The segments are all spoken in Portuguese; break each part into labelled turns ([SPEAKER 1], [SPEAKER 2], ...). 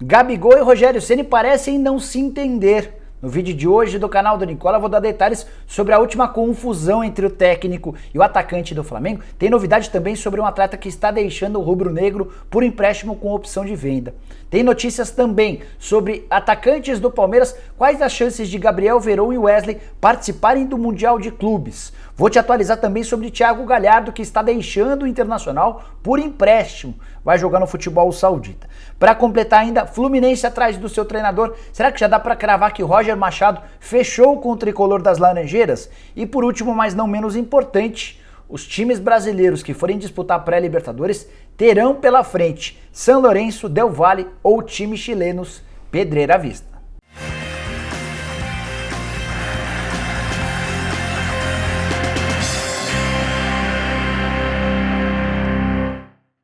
[SPEAKER 1] Gabigol e Rogério Ceni parecem não se entender. No vídeo de hoje do canal do Nicola vou dar detalhes sobre a última confusão entre o técnico e o atacante do Flamengo. Tem novidade também sobre um atleta que está deixando o rubro-negro por empréstimo com opção de venda. Tem notícias também sobre atacantes do Palmeiras, quais as chances de Gabriel Veron e Wesley participarem do Mundial de Clubes. Vou te atualizar também sobre Thiago Galhardo, que está deixando o Internacional por empréstimo. Vai jogar no futebol saudita. Para completar ainda, Fluminense atrás do seu treinador. Será que já dá para cravar que Roger Machado fechou com o tricolor das Laranjeiras? E por último, mas não menos importante, os times brasileiros que forem disputar a pré-Libertadores terão pela frente São Lourenço, Del Valle ou times chilenos Pedreira à Vista.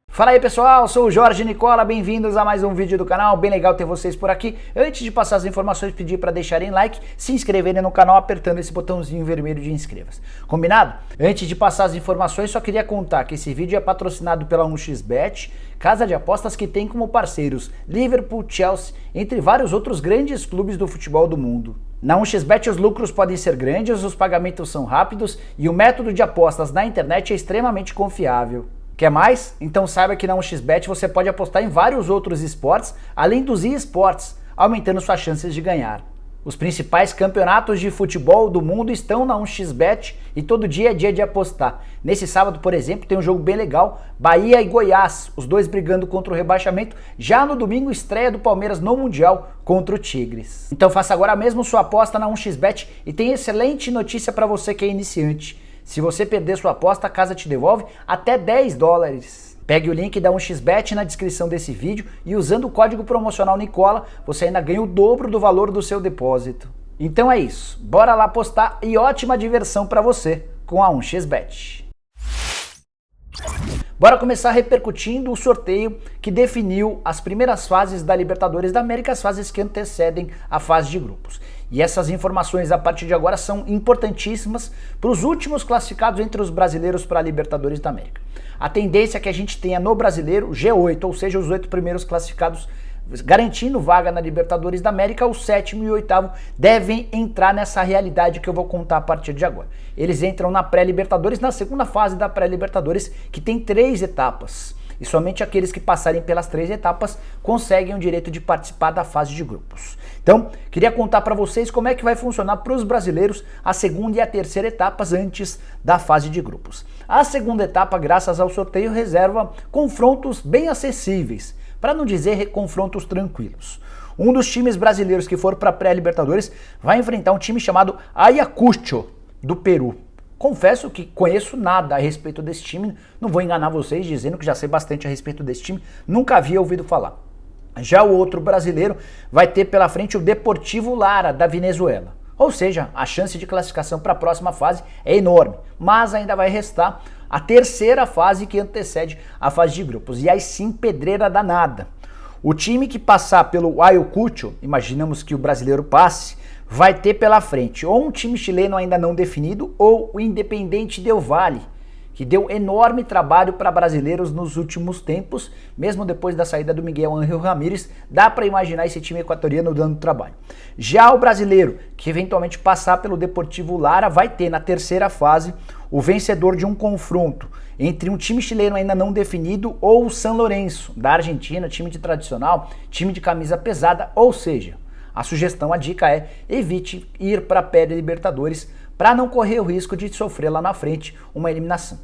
[SPEAKER 1] Fala aí pessoal, sou o Jorge Nicola, bem-vindos a mais um vídeo do canal, bem legal ter vocês por aqui. Antes de passar as informações, pedir para deixarem like, se inscreverem no canal apertando esse botãozinho vermelho de inscreva-se. Combinado? Antes de passar as informações, só queria contar que esse vídeo é patrocinado pela 1xBet, casa de apostas que tem como parceiros Liverpool, Chelsea, entre vários outros grandes clubes do futebol do mundo. Na 1xBet os lucros podem ser grandes, os pagamentos são rápidos e o método de apostas na internet é extremamente confiável. Quer mais? Então saiba que na 1xBet você pode apostar em vários outros esportes, além dos eSports, aumentando suas chances de ganhar. Os principais campeonatos de futebol do mundo estão na 1xBet e todo dia é dia de apostar. Nesse sábado, por exemplo, tem um jogo bem legal, Bahia e Goiás, os dois brigando contra o rebaixamento. Já no domingo, estreia do Palmeiras no Mundial contra o Tigres. Então faça agora mesmo sua aposta na 1xBet e tem excelente notícia para você que é iniciante. Se você perder sua aposta, a casa te devolve até $10. Pegue o link da 1xBet na descrição desse vídeo e usando o código promocional Nicola, você ainda ganha o dobro do valor do seu depósito. Então é isso, bora lá apostar e ótima diversão para você com a 1xBet. Bora começar repercutindo o sorteio que definiu as primeiras fases da Libertadores da América, as fases que antecedem a fase de grupos. E essas informações a partir de agora são importantíssimas para os últimos classificados entre os brasileiros para a Libertadores da América. A tendência é que a gente tenha no brasileiro G8, ou seja, os 8 primeiros classificados garantindo vaga na Libertadores da América, o 7º e o 8º devem entrar nessa realidade que eu vou contar a partir de agora. Eles entram na pré-Libertadores, na segunda fase da pré-Libertadores, que tem 3 etapas. E somente aqueles que passarem pelas 3 etapas conseguem o direito de participar da fase de grupos. Então, queria contar para vocês como é que vai funcionar para os brasileiros a segunda e a terceira etapas antes da fase de grupos. A segunda etapa, graças ao sorteio, reserva confrontos bem acessíveis, para não dizer confrontos tranquilos. Um dos times brasileiros que for para a pré-Libertadores vai enfrentar um time chamado Ayacucho, do Peru. Confesso que conheço nada a respeito desse time, não vou enganar vocês dizendo que já sei bastante a respeito desse time, nunca havia ouvido falar. Já o outro brasileiro vai ter pela frente o Deportivo Lara, da Venezuela. Ou seja, a chance de classificação para a próxima fase é enorme, mas ainda vai restar a terceira fase que antecede a fase de grupos, e aí sim pedreira danada. O time que passar pelo Ayacucho, imaginamos que o brasileiro passe, vai ter pela frente ou um time chileno ainda não definido ou o Independiente Del Valle, que deu enorme trabalho para brasileiros nos últimos tempos, mesmo depois da saída do Miguel Ángel Ramírez, dá para imaginar esse time equatoriano dando trabalho. Já o brasileiro, que eventualmente passar pelo Deportivo Lara, vai ter na terceira fase o vencedor de um confronto entre um time chileno ainda não definido ou o São Lourenço, da Argentina, time de tradicional, time de camisa pesada, ou seja, a sugestão, a dica é evite ir para a pré-Libertadores para não correr o risco de sofrer lá na frente uma eliminação.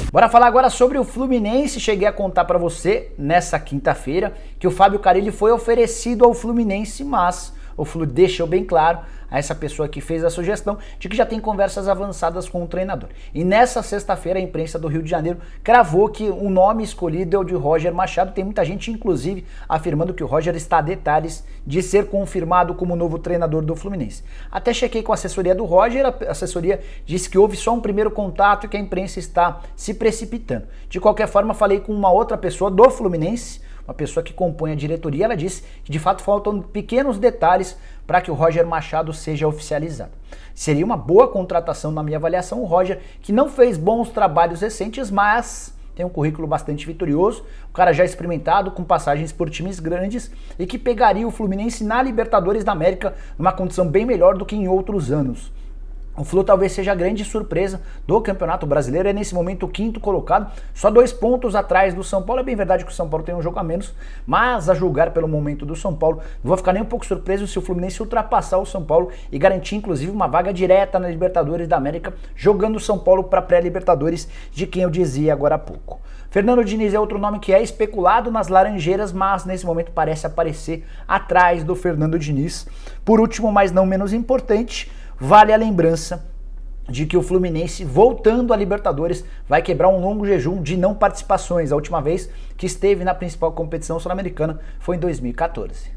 [SPEAKER 1] Bora falar agora sobre o Fluminense. Cheguei a contar para você nessa quinta-feira que o Fábio Carille foi oferecido ao Fluminense, mas o Flu deixou bem claro a essa pessoa que fez a sugestão de que já tem conversas avançadas com o treinador. E nessa sexta-feira a imprensa do Rio de Janeiro cravou que o nome escolhido é o de Roger Machado. Tem muita gente inclusive afirmando que o Roger está a detalhes de ser confirmado como novo treinador do Fluminense. Até chequei com a assessoria do Roger, a assessoria disse que houve só um primeiro contato e que a imprensa está se precipitando. De qualquer forma, falei com uma outra pessoa do Fluminense, uma pessoa que compõe a diretoria, ela disse que de fato faltam pequenos detalhes para que o Roger Machado seja oficializado. Seria uma boa contratação na minha avaliação o Roger, que não fez bons trabalhos recentes, mas tem um currículo bastante vitorioso, o cara já experimentado, com passagens por times grandes e que pegaria o Fluminense na Libertadores da América numa condição bem melhor do que em outros anos. O Flu talvez seja a grande surpresa do Campeonato Brasileiro, é nesse momento o 5º colocado, só 2 pontos atrás do São Paulo. É bem verdade que o São Paulo tem um jogo a menos, mas a julgar pelo momento do São Paulo, não vou ficar nem um pouco surpreso se o Fluminense ultrapassar o São Paulo e garantir inclusive uma vaga direta na Libertadores da América, jogando o São Paulo para pré-Libertadores, de quem eu dizia agora há pouco. Fernando Diniz é outro nome que é especulado nas Laranjeiras, mas nesse momento parece aparecer atrás do Fernando Diniz. Por último, mas não menos importante, vale a lembrança de que o Fluminense, voltando à Libertadores, vai quebrar um longo jejum de não participações. A última vez que esteve na principal competição sul-americana foi em 2014.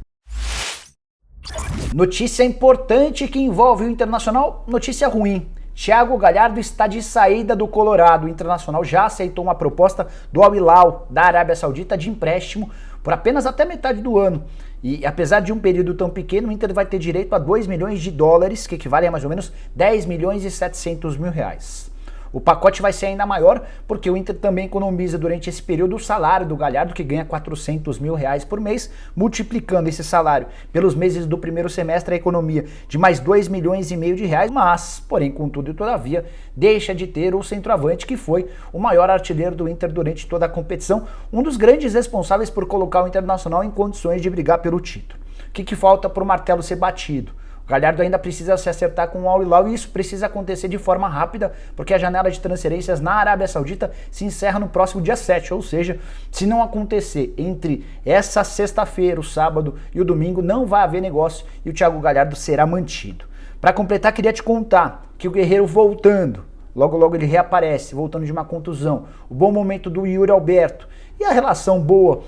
[SPEAKER 1] Notícia importante que envolve o Internacional, notícia ruim. Thiago Galhardo está de saída do Colorado. O Internacional já aceitou uma proposta do Al Hilal, da Arábia Saudita, de empréstimo por apenas até metade do ano. E apesar de um período tão pequeno, o Inter vai ter direito a 2 milhões de dólares, que equivale a mais ou menos 10 milhões e 700 mil reais. O pacote vai ser ainda maior, porque o Inter também economiza durante esse período o salário do Galhardo, que ganha 400 mil reais por mês, multiplicando esse salário pelos meses do primeiro semestre, a economia de mais 2 milhões e meio de reais, mas, porém, contudo e todavia, deixa de ter o centroavante, que foi o maior artilheiro do Inter durante toda a competição, um dos grandes responsáveis por colocar o Internacional em condições de brigar pelo título. O que falta para o martelo ser batido? O Galhardo ainda precisa se acertar com o Al Hilal e isso precisa acontecer de forma rápida, porque a janela de transferências na Arábia Saudita se encerra no próximo dia 7, ou seja, se não acontecer entre essa sexta-feira, o sábado e o domingo, não vai haver negócio e o Thiago Galhardo será mantido. Para completar, queria te contar que o Guerreiro voltando, logo logo ele reaparece, voltando de uma contusão, o bom momento do Yuri Alberto e a relação boa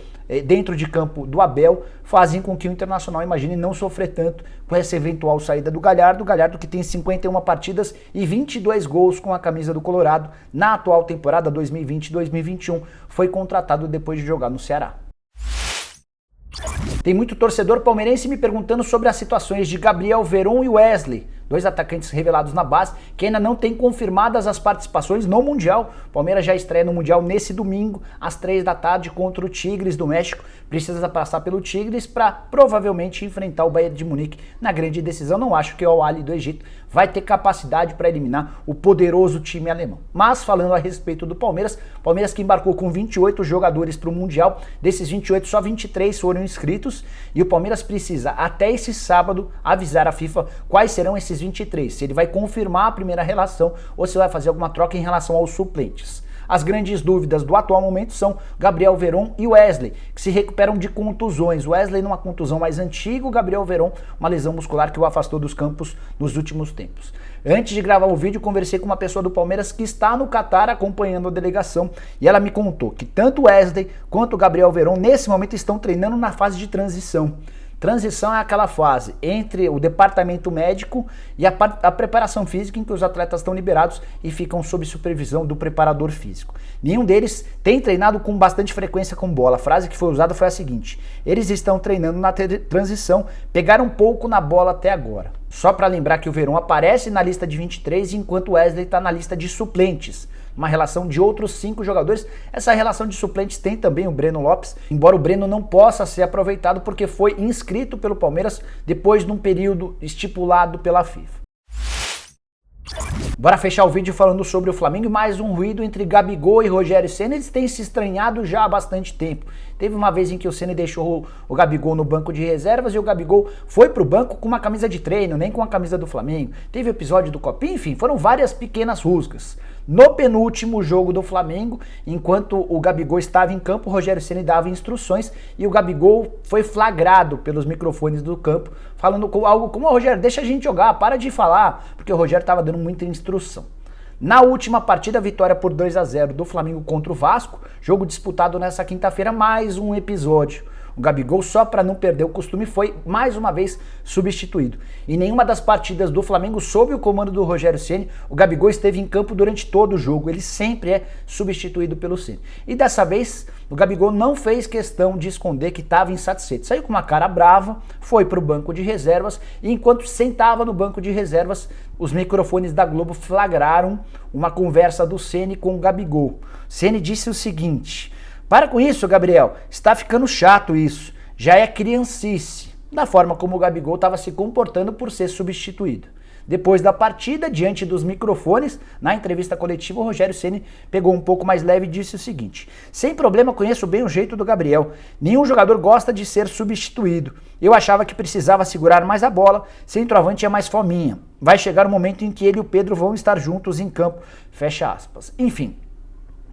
[SPEAKER 1] dentro de campo do Abel fazem com que o Internacional imagine não sofrer tanto com essa eventual saída do Galhardo. O Galhardo, que tem 51 partidas e 22 gols com a camisa do Colorado na atual temporada 2020-2021, foi contratado depois de jogar no Ceará. Tem muito torcedor palmeirense me perguntando sobre as situações de Gabriel Veron e Wesley, 2 atacantes revelados na base, que ainda não têm confirmadas as participações no Mundial. O Palmeiras já estreia no Mundial nesse domingo, às 3 da tarde, contra o Tigres do México. Precisa passar pelo Tigres para provavelmente enfrentar o Bayern de Munique na grande decisão. Não acho que o Al-Ahly do Egito vai ter capacidade para eliminar o poderoso time alemão. Mas falando a respeito do Palmeiras que embarcou com 28 jogadores para o Mundial, desses 28 só 23 foram inscritos e o Palmeiras precisa até esse sábado avisar a FIFA quais serão esses 23, se ele vai confirmar a primeira relação ou se vai fazer alguma troca em relação aos suplentes. As grandes dúvidas do atual momento são Gabriel Veron e Wesley, que se recuperam de contusões. Wesley numa contusão mais antiga, o Gabriel Veron uma lesão muscular que o afastou dos campos nos últimos tempos. Antes de gravar o vídeo, conversei com uma pessoa do Palmeiras que está no Catar acompanhando a delegação e ela me contou que tanto Wesley quanto o Gabriel Veron nesse momento estão treinando na fase de transição. Transição é aquela fase entre o departamento médico e a preparação física em que os atletas estão liberados e ficam sob supervisão do preparador físico. Nenhum deles tem treinado com bastante frequência com bola. A frase que foi usada foi a seguinte: eles estão treinando na transição, pegaram um pouco na bola até agora. Só para lembrar que o Veron aparece na lista de 23 enquanto o Wesley está na lista de suplentes. Uma relação de outros 5 jogadores. Essa relação de suplentes tem também o Breno Lopes, embora o Breno não possa ser aproveitado porque foi inscrito pelo Palmeiras depois de um período estipulado pela FIFA. Bora fechar o vídeo falando sobre o Flamengo e mais um ruído entre Gabigol e Rogério Ceni. Eles têm se estranhado já há bastante tempo. Teve uma vez em que o Ceni deixou o Gabigol no banco de reservas e o Gabigol foi pro banco com uma camisa de treino, nem com a camisa do Flamengo. Teve episódio do Copinha, enfim, foram várias pequenas rusgas. No penúltimo jogo do Flamengo, enquanto o Gabigol estava em campo, o Rogério Ceni dava instruções e o Gabigol foi flagrado pelos microfones do campo, falando algo como: Rogério, deixa a gente jogar, para de falar, porque o Rogério estava dando muita instrução. Na última partida, vitória por 2-0 do Flamengo contra o Vasco, jogo disputado nessa quinta-feira, mais um episódio. O Gabigol, só para não perder o costume, foi mais uma vez substituído. Em nenhuma das partidas do Flamengo, sob o comando do Rogério Ceni, o Gabigol esteve em campo durante todo o jogo. Ele sempre é substituído pelo Ceni. E dessa vez, o Gabigol não fez questão de esconder que estava insatisfeito. Saiu com uma cara brava, foi para o banco de reservas e enquanto sentava no banco de reservas, os microfones da Globo flagraram uma conversa do Ceni com o Gabigol. Ceni disse o seguinte: para com isso, Gabriel, está ficando chato isso, já é criancice, da forma como o Gabigol estava se comportando por ser substituído. Depois da partida, diante dos microfones, na entrevista coletiva, o Rogério Ceni pegou um pouco mais leve e disse o seguinte: sem problema, conheço bem o jeito do Gabriel. Nenhum jogador gosta de ser substituído. Eu achava que precisava segurar mais a bola, centroavante é mais fominha. Vai chegar o momento em que ele e o Pedro vão estar juntos em campo. Fecha aspas. Enfim,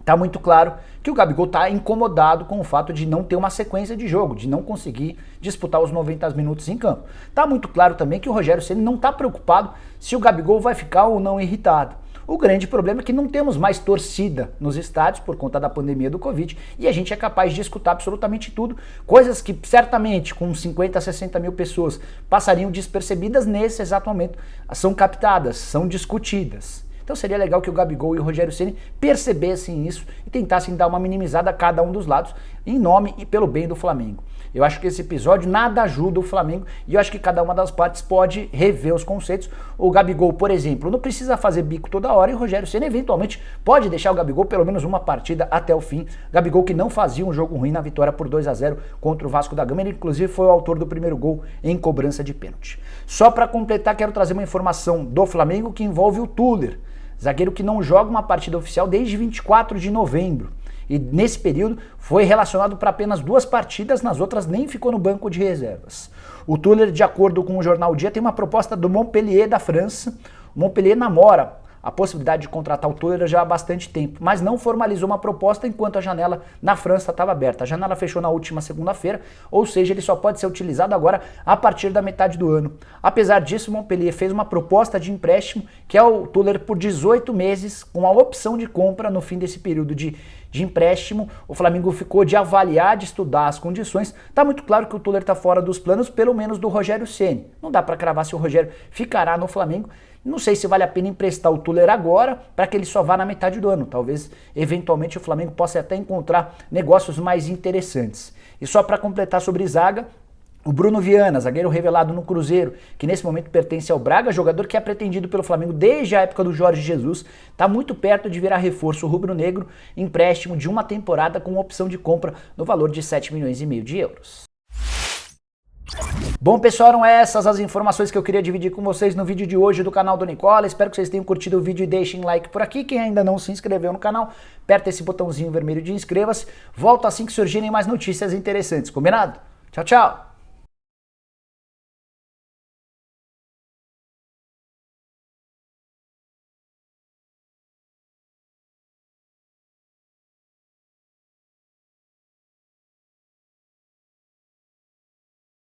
[SPEAKER 1] tá muito claro que o Gabigol tá incomodado com o fato de não ter uma sequência de jogo, de não conseguir disputar os 90 minutos em campo. Tá muito claro também que o Rogério Ceni não tá preocupado se o Gabigol vai ficar ou não irritado. O grande problema é que não temos mais torcida nos estádios por conta da pandemia do Covid e a gente é capaz de escutar absolutamente tudo, coisas que certamente com 50, 60 mil pessoas passariam despercebidas, nesse exato momento são captadas, são discutidas. Então seria legal que o Gabigol e o Rogério Ceni percebessem isso e tentassem dar uma minimizada a cada um dos lados, em nome e pelo bem do Flamengo. Eu acho que esse episódio nada ajuda o Flamengo e eu acho que cada uma das partes pode rever os conceitos. O Gabigol, por exemplo, não precisa fazer bico toda hora e o Rogério Ceni eventualmente pode deixar o Gabigol pelo menos uma partida até o fim. Gabigol que não fazia um jogo ruim na vitória por 2-0 contra o Vasco da Gama, ele inclusive foi o autor do primeiro gol em cobrança de pênalti. Só para completar, quero trazer uma informação do Flamengo que envolve o Tuller, zagueiro que não joga uma partida oficial desde 24 de novembro. E nesse período foi relacionado para apenas 2 partidas, nas outras nem ficou no banco de reservas. O Tuller, de acordo com o jornal Dia, tem uma proposta do Montpellier da França. O Montpellier namora a possibilidade de contratar o Tuller já há bastante tempo, mas não formalizou uma proposta enquanto a janela na França estava aberta. A janela fechou na última segunda-feira, ou seja, ele só pode ser utilizado agora a partir da metade do ano. Apesar disso, o Montpellier fez uma proposta de empréstimo, que é o Tuller por 18 meses, com a opção de compra no fim desse período de empréstimo. O Flamengo ficou de avaliar, de estudar as condições. Tá muito claro que o Tuller tá fora dos planos, pelo menos do Rogério Ceni. Não dá para cravar se o Rogério ficará no Flamengo. Não sei se vale a pena emprestar o Tuller agora para que ele só vá na metade do ano. Talvez, eventualmente, o Flamengo possa até encontrar negócios mais interessantes. E só para completar sobre zaga, o Bruno Viana, zagueiro revelado no Cruzeiro, que nesse momento pertence ao Braga, jogador que é pretendido pelo Flamengo desde a época do Jorge Jesus, está muito perto de virar reforço rubro-negro, empréstimo de uma temporada com opção de compra no valor de 7,5 milhões de euros. Bom, pessoal, eram essas as informações que eu queria dividir com vocês no vídeo de hoje do canal do Nicola. Espero que vocês tenham curtido o vídeo e deixem like por aqui. Quem ainda não se inscreveu no canal, aperta esse botãozinho vermelho de inscreva-se. Volto assim que surgirem mais notícias interessantes, combinado? Tchau, tchau!